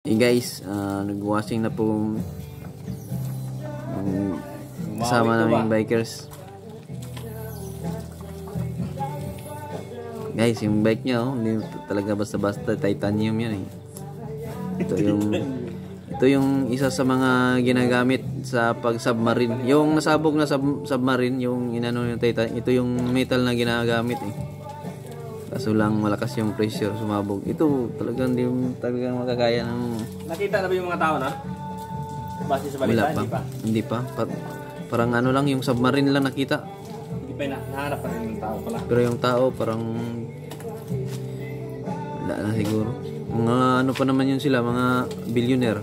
Hey guys, nag-washing na po kasama naming bikers. Guys, yung bike niya hindi talaga basta-basta, titanium yan eh. Ito yung isa sa mga ginagamit sa pag-submarine. Yung nasabog na submarine, yung inano yung titanium, ito yung metal na ginagamit eh. Kaso lang malakas yung pressure, sumabog. Ito talagang talagang makakaya ng... Nakita na ba yung mga tao na? Base sa balita, Hindi pa. Parang ano lang, yung submarine lang nakita. Hindi pa nahanap pa rin yung tao pala. Pero yung tao parang wala na siguro. Mga ano pa naman yun sila, mga billionaire.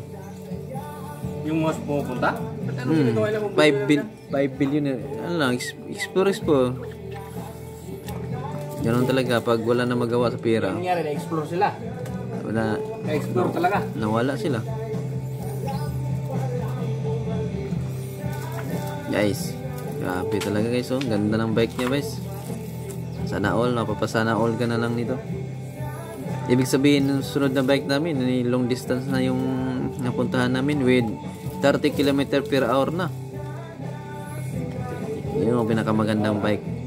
Yung mga pumupunta? Ano ginagawa nila kung 5 billionaire. Ano lang, explorers po. Ganun talaga pag wala na magawa sa pera. Ano nangyari? Na-explore sila? Wala. Na-explore talaga? Nawala sila. Guys, grabe talaga guys oh. Ganda ng bike niya guys. Sana all, napapasana all ka na lang nito. Ibig sabihin, yung sunod na bike namin, long distance na yung napuntahan namin with 30 km per hour na. Yun yung pinakamagandang bike.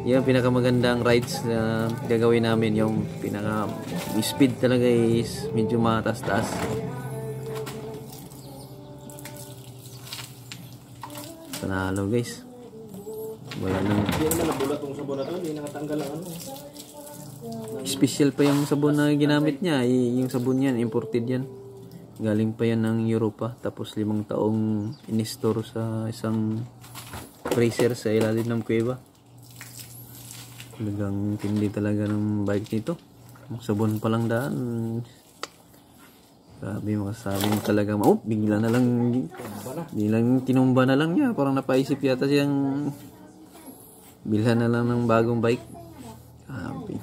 Yung pinakamagandang rides na gagawin namin, yung pinaka speed talaga is medyo mataas-taas. Panalo guys. Wala nang... Hindi naman nabulat tong sabon na to, hindi nakatanggal ang ano. Special pa yung sabon na ginamit niya. Yung sabon yan, imported yan. Galing pa yan ng Europa. Tapos 5 taong in-store sa isang freezer sa ilalim ng kuweba. Talagang tindi talaga ng bike nito. Sabon pa lang daan. Grabe, makasabi mo talaga. Oh, bigla na lang. Bilang tinumba na lang niya. Parang napaisip yata siyang bilhan na lang ng bagong bike. Grabe.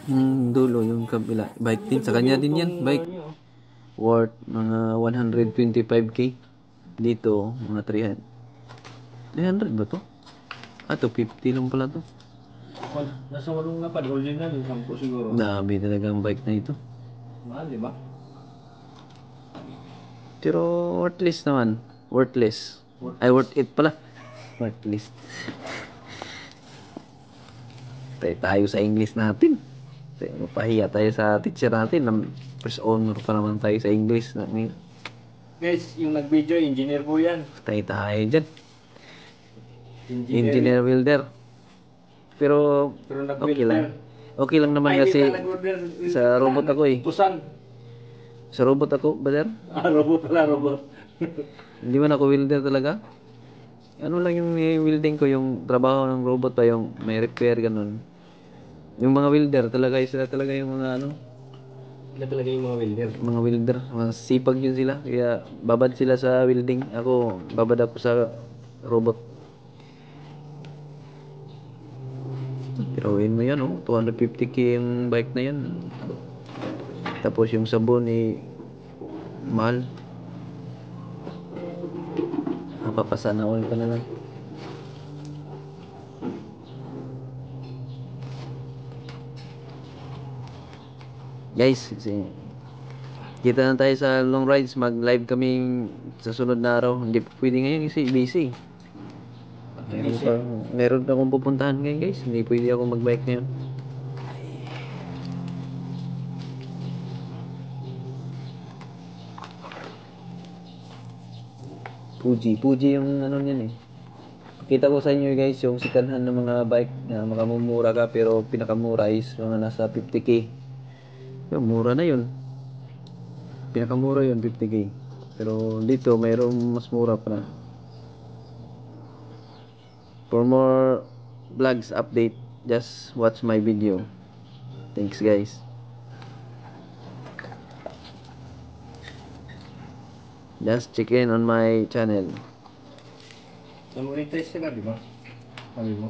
Yung dulo, yung kabila. Bike din. Sa kanya din yan. Bike. Worth mga 125k. Dito, mga 300. 300 ba to? 250 lang pala to. Nasa walong nga pa, original yung 10 siguro. Dami talaga ang bike na ito. Mahal, di ba? Pero worthless naman. Worthless. Ay, worth it pala. Worthless. Tayo sa English natin. Mapahiya tayo sa teacher natin. First honor pa naman tayo sa English. Guys, yung nag-video, engineer po yan. Tayo dyan. Engineer welder. Pero okay lang. Okay lang naman kasi sa robot ako eh. Pusan. Sa robot ako, brother. Robot pala, robot. Hindi man ako welder talaga. Ano lang yung welding ko, yung trabaho ng robot pa, yung may repair, ganun. Yung mga welder talaga, sila talaga yung mga ano. Sila talaga yung mga welder. Mga welder, masipag yun sila. Kaya babad sila sa welding. Ako, babad ako sa robot. Pirawin mo yan, 250k yung bike na yan. Tapos yung sabon mahal. Napapasana all ka na lang. Guys, kita na tayo sa long rides. Mag-live kami sa sunod na araw. Hindi pwede ngayon kasi busy. Meron akong pupuntahan ngayon guys. Hindi pwede ako mag-bike ngayon. Fuji yung ano niyan eh. Pakita ko sa inyo guys yung sikanhan ng mga bike na makamumura ka pero pinakamura is mga nasa 50k. Yung mura na yun. Pinakamura yun 50k. Pero dito mayroong mas mura pa na. For more vlogs update, just watch my video. Thanks guys. Just check in on my channel. Namonetize sila, di ba? Sabi mo?